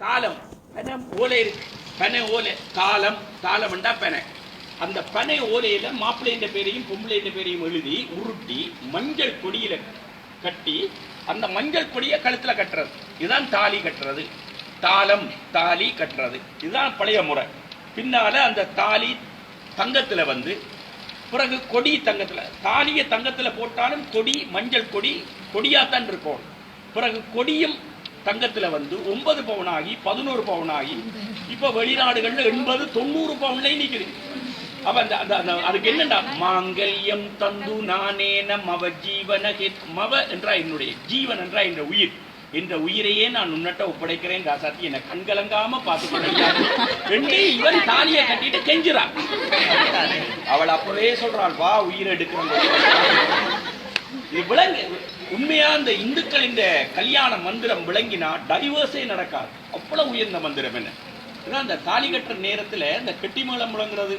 தாளம் பனை ஓலை இருக்கு. பனை ஓலை தாளம் தாளம்ண்டா பனை. அந்த பனை ஓலையில மாப்பிள்ளைன்ற பேரையும் பொம்பளைன்ற பேரையும் எழுதி உருட்டி மஞ்சள் கொடியில கட்டி அந்த மஞ்சள் கொடியை கழுத்துல கட்டுறது. இதுதான் தாலி கட்டுறது. தாளம் தாலி கட்டுறது இதுதான் பழைய முறை. பின்னால அந்த தாலி தங்கத்துல வந்து பிறகு கொடி தங்கத்துல, தாலிய தங்கத்துல போட்டாலும் கொடி மஞ்சள் கொடி கொடியாத்தான் இருக்கும். பிறகு கொடியும் தங்கத்துல வந்து 9 பவுனாகி 11 பவுனாகி இப்ப வெளிநாடுகள்ல 80 90 பவுன்ல நிக்குது. அப்ப அதுக்கு என்னண்டா மாங்கல்யம் தந்து நானேன மவ ஜீவன மவ என்றா என்னுடைய ஜீவன் என்றா என்ற உயிர், என்ற உயிரையே நான் உன்னட்ட ஒப்படைக்கிறேன் ராசாத்தி, என்ன கண்கலங்காம பார்த்துக்கொண்டு இவன் தாலியை கட்டிட்டு கெஞ்சுறான். அவள் அப்பவே சொல்றாள் வா உயிரை எடுக்கிறோம். இது விளங்கு உண்மையா இந்த இந்துக்கள் இந்த கல்யாண மந்திரம் விளங்கினா டைவர்ஸே நடக்காது. அவ்வளவு உயர்ந்த மந்திரம் என்ன. அந்த தாலி கட்டுற நேரத்துல இந்த கெட்டி மேளம் முழங்குறது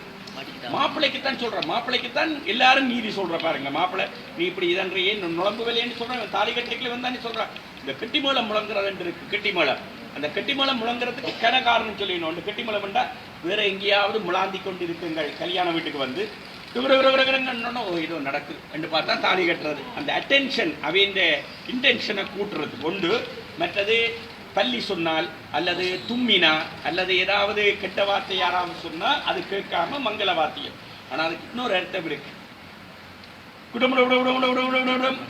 மாப்பிள்ளைக்குத்தான் சொல்ற, மாப்பிள்ளைக்குத்தான் எல்லாரும் நீதி சொல்ற. பாருங்க மாப்பிள்ளை நீ இப்படி இதன்றையே நுழம்பு விலைன்னு சொல்ற, தாலி கட்டிக்கல வந்தானே சொல்றான். இந்த கெட்டி மேளம் முழங்குறது இருக்கு. கெட்டி மேளம், அந்த கெட்டி மேளம் முழங்குறதுக்கு கன காரணம் சொல்லிடணும். அந்த கெட்டி மேளம் என்றா வேற எங்கேயாவது முழாந்தி கொண்டு இருக்குங்கள் கல்யாண வீட்டுக்கு வந்து இது நடக்கு என்று பார்த்தா தாலி கட்டுறது. அந்த அட்டென்ஷன் அவையின் இன்டென்ஷனை கூட்டுறது ஒன்று. மற்றது பள்ளி சொன்னால் அல்லது தும்மினா அல்லது ஏதாவது கெட்ட வார்த்தை யாராவது சொன்னா அது கேட்காம மங்கள வாத்தியம். ஆனா அதுக்கு இன்னொரு அர்த்தம் இருக்கு.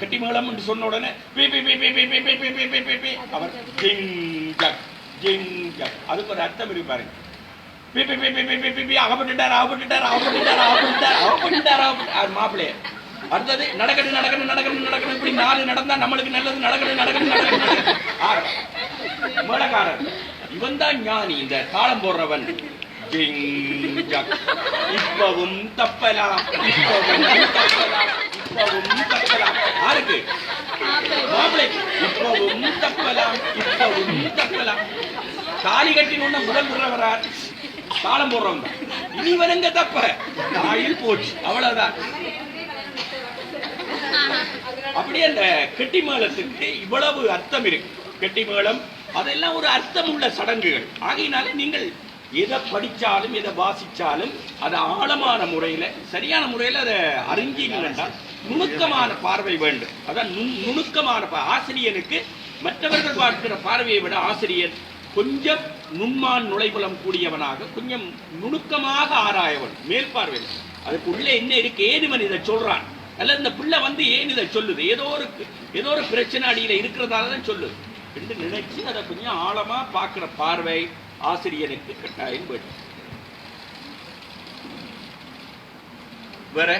கெட்டி மேளம் என்று சொன்ன உடனே அவர் அதுக்கு ஒரு அர்த்தம் இருக்கு பாருங்க. மாப்பிள்ளைய அடுத்தது நடக்கணும் நடக்கணும் நடக்கணும் நடக்கணும் இப்படி 4 நடந்தா நம்மளுக்கு நல்லது. நடக்கணும் நடக்கணும் நடக்கணும். மேளக்காரர் இவன் தான் ஞானி, இந்த தாளம் போடுறவன். இப்பவும் தப்பலாம் இப்பவும் தப்பலாம் இப்பவும் தப்பலாம். யாருக்கு? மாப்பிள்ளை. இப்பவும் தப்பலாம் இப்பவும் தப்பலாம். தாலி கட்டின முதல் முறைவரார் தாளம் போடுறவங்க. இனி வரங்க தப்ப தாயில் போச்சு அவ்வளவுதான். அப்படியே அந்த கெட்டி மேளத்துக்கு இவ்வளவு அர்த்தம் இருக்கு. கெட்டி மேளம் அதெல்லாம் ஒரு அர்த்தம் உள்ள சடங்குகள். ஆகையினால நீங்கள் எதை படிச்சாலும் எதை வாசிச்சாலும் அதை ஆழமான முறையில சரியான முறையில அதை அறிஞ்சீங்கன்னா நுணுக்கமான பார்வை வேண்டும். அதான் நுணுக்கமான ஆசிரியனுக்கு மற்றவர்கள் பார்க்கிற பார்வையை விட ஆசிரியர் கொஞ்சம் நுண்மான் நுழைபுலம் கூடியவனாக கொஞ்சம் நுணுக்கமாக ஆராயவன். மேல் பார்வை அதுக்கு உள்ளே என்ன இருக்கு, ஏதுவன் இதை சொல்றான் அல்லது இந்த பிள்ளை வந்து ஏன் இதை சொல்லுது, ஏதோ ஒரு பிரச்சனை அடியில இருக்கிறதால தான் சொல்லுது என்று நினைச்சு அதை கொஞ்சம் ஆழமா பார்க்கிற பார்வை ஆசிரியனுக்கு கட்டாயம் வேண்டும். வேற